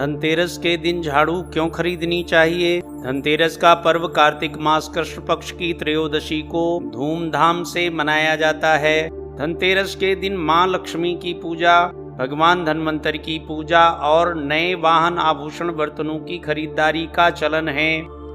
धनतेरस के दिन झाड़ू क्यों खरीदनी चाहिए? धनतेरस का पर्व कार्तिक मास कृष्ण पक्ष की त्रयोदशी को धूमधाम से मनाया जाता है। धनतेरस के दिन मां लक्ष्मी की पूजा, भगवान धन्वंतरि की पूजा और नए वाहन आभूषण बर्तनों की खरीदारी का चलन है।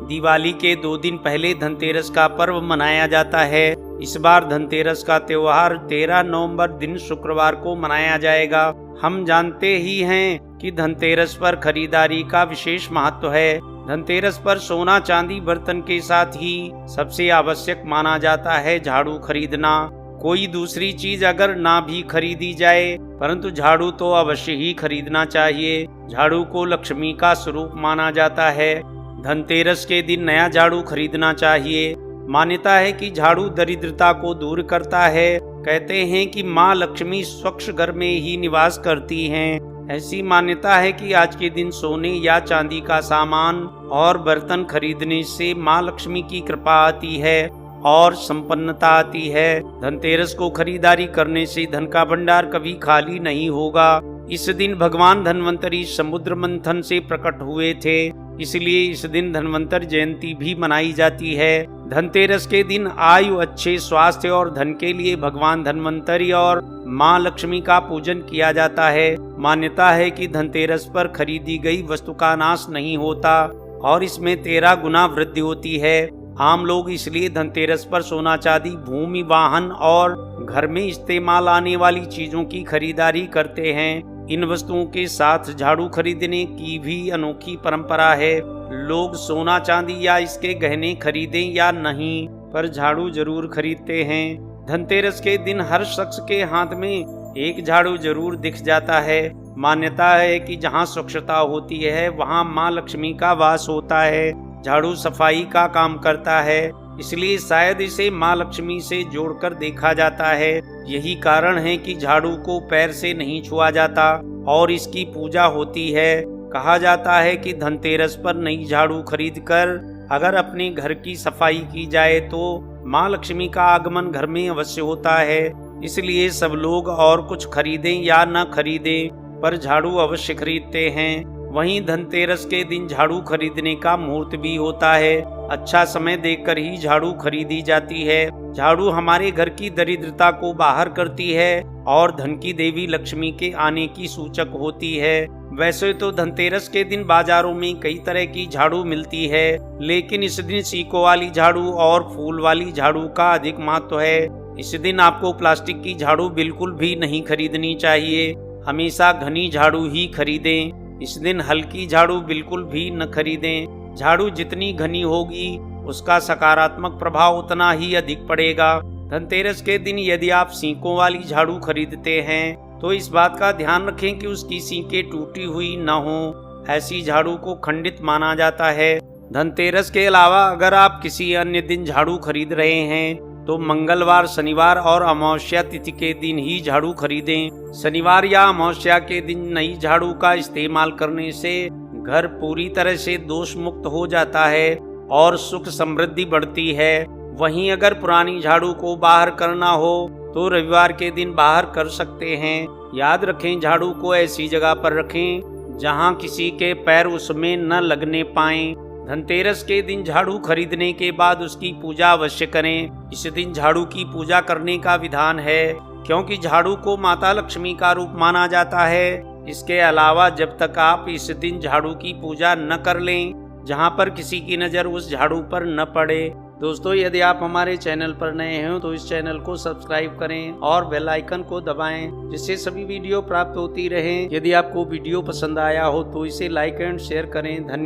दिवाली के 2 दिन पहले धनतेरस का पर्व मनाया जाता है। इस बार धनतेरस का त्योहार 13 नवंबर दिन शुक्रवार को मनाया जाएगा। हम जानते ही हैं कि धनतेरस पर खरीदारी का विशेष महत्व है। धनतेरस पर सोना चांदी बर्तन के साथ ही सबसे आवश्यक माना जाता है झाड़ू खरीदना। कोई दूसरी चीज अगर ना भी खरीदी जाए, परंतु झाड़ू तो अवश्य ही खरीदना चाहिए। झाड़ू को लक्ष्मी का स्वरूप माना जाता है। धनतेरस के दिन नया झाड़ू खरीदना चाहिए। मान्यता है कि झाड़ू दरिद्रता को दूर करता है। कहते हैं कि माँ लक्ष्मी स्वच्छ घर में ही निवास करती हैं। ऐसी मान्यता है कि आज के दिन सोने या चांदी का सामान और बर्तन खरीदने से माँ लक्ष्मी की कृपा आती है और संपन्नता आती है। धनतेरस को खरीदारी करने से धन का भंडार कभी खाली नहीं होगा। इस दिन भगवान धन्वंतरि समुद्र मंथन से प्रकट हुए थे, इसलिए इस दिन धन्वंतरि जयंती भी मनाई जाती है। धनतेरस के दिन आयु, अच्छे स्वास्थ्य और धन के लिए भगवान धन्वंतरि और मां लक्ष्मी का पूजन किया जाता है। मान्यता है कि धनतेरस पर खरीदी गई वस्तु का नाश नहीं होता और इसमें 13 गुना वृद्धि होती है। आम लोग इसलिए धनतेरस पर सोना चांदी, भूमि, वाहन और घर में इस्तेमाल आने वाली चीजों की खरीदारी करते हैं। इन वस्तुओं के साथ झाड़ू खरीदने की भी अनोखी परंपरा है। लोग सोना चांदी या इसके गहने खरीदें या नहीं, पर झाड़ू जरूर खरीदते हैं। धनतेरस के दिन हर शख्स के हाथ में एक झाड़ू जरूर दिख जाता है। मान्यता है कि जहाँ स्वच्छता होती है वहाँ माँ लक्ष्मी का वास होता है। झाड़ू सफाई का काम करता है, इसलिए शायद इसे माँ लक्ष्मी से जोड़कर देखा जाता है। यही कारण है कि झाड़ू को पैर से नहीं छुआ जाता और इसकी पूजा होती है। कहा जाता है कि धनतेरस पर नई झाड़ू खरीदकर अगर अपने घर की सफाई की जाए तो माँ लक्ष्मी का आगमन घर में अवश्य होता है। इसलिए सब लोग और कुछ खरीदें या न खरीदें, पर झाड़ू अवश्य खरीदते हैं। वहीं धनतेरस के दिन झाड़ू खरीदने का मुहूर्त भी होता है। अच्छा समय देखकर ही झाड़ू खरीदी जाती है। झाड़ू हमारे घर की दरिद्रता को बाहर करती है और धन की देवी लक्ष्मी के आने की सूचक होती है। वैसे तो धनतेरस के दिन बाजारों में कई तरह की झाड़ू मिलती है, लेकिन इस दिन सीकों वाली झाड़ू और फूल वाली झाड़ू का अधिक महत्व है। इस दिन आपको प्लास्टिक की झाड़ू बिल्कुल भी नहीं खरीदनी चाहिए। हमेशा घनी झाड़ू ही खरीदें। इस दिन हल्की झाड़ू बिल्कुल भी न खरीदें। झाड़ू जितनी घनी होगी उसका सकारात्मक प्रभाव उतना ही अधिक पड़ेगा। धनतेरस के दिन यदि आप सीकों वाली झाड़ू खरीदते हैं तो इस बात का ध्यान रखें कि उसकी सीकें टूटी हुई न हो। ऐसी झाड़ू को खंडित माना जाता है। धनतेरस के अलावा अगर आप किसी अन्य दिन झाड़ू खरीद रहे हैं तो मंगलवार, शनिवार और अमावस्या तिथि के दिन ही झाड़ू खरीदें। शनिवार या अमावस्या के दिन नई झाड़ू का इस्तेमाल करने से घर पूरी तरह से दोष मुक्त हो जाता है और सुख समृद्धि बढ़ती है। वहीं अगर पुरानी झाड़ू को बाहर करना हो तो रविवार के दिन बाहर कर सकते हैं। याद रखें, झाड़ू को ऐसी जगह पर रखें जहां किसी के पैर उसमें न लगने पाएं। धनतेरस के दिन झाड़ू खरीदने के बाद उसकी पूजा अवश्य करें। इस दिन झाड़ू की पूजा करने का विधान है, क्योंकि झाड़ू को माता लक्ष्मी का रूप माना जाता है। इसके अलावा जब तक आप इस दिन झाड़ू की पूजा न कर लें जहां पर किसी की नज़र उस झाड़ू पर न पड़े। दोस्तों, यदि आप हमारे चैनल पर नए हैं तो इस चैनल को सब्सक्राइब करें और बेल आइकन को दबाएं, जिससे सभी वीडियो प्राप्त होती रहें। यदि आपको वीडियो पसंद आया हो तो इसे लाइक एंड शेयर करें। धन्यवाद।